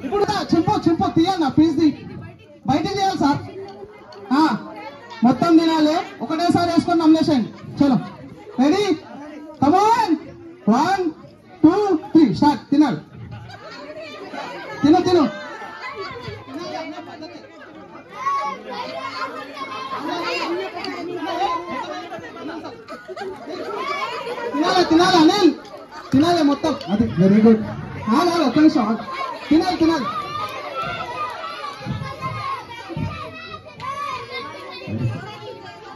ఇప్పుడు చింప తీయన్న పీస్ బయటికి చేయాలి సార్. మొత్తం తినాలి, ఒకటేసారి వేసుకొని నమ్మేసేయండి. చలో రెడీ, కమాన్, 1 2 3 స్టార్ట్. తినాలి, తిను తినాలి తినాలి అనిల్, తినాలి మొత్తం. అది వెరీ గుడ్. ఒక్క నిమిషం తినాలి.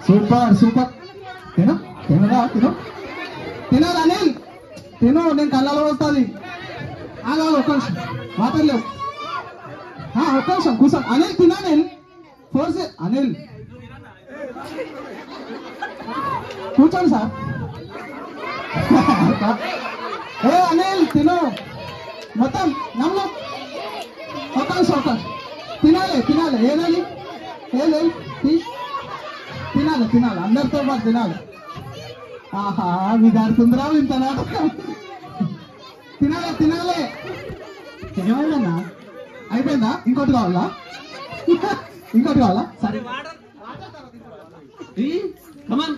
సూపర్. తినరా తినాలి అనిల్, తిను. నేను కళ్ళలో వస్తుంది. ఒక్క నిమిషం, వాటర్ లేవు. ఒక్క నిమిషం కూర్చో అనిల్. తినాలి ఫోర్స్. అనిల్ కూర్చోండి సార్. అనిల్ తిను మొత్తం నమ్ము. ఒక్క నిమిషం తినాలి. ఏనాలి తినాలి అందరితో పాటు తినాలి. ఆహా విదాడుతుందిరా ఇంత నాటకం. తినాలి. ఏమైందన్నా? అయిపోయిందా? ఇంకోటి కావాలా? సరే కమాన్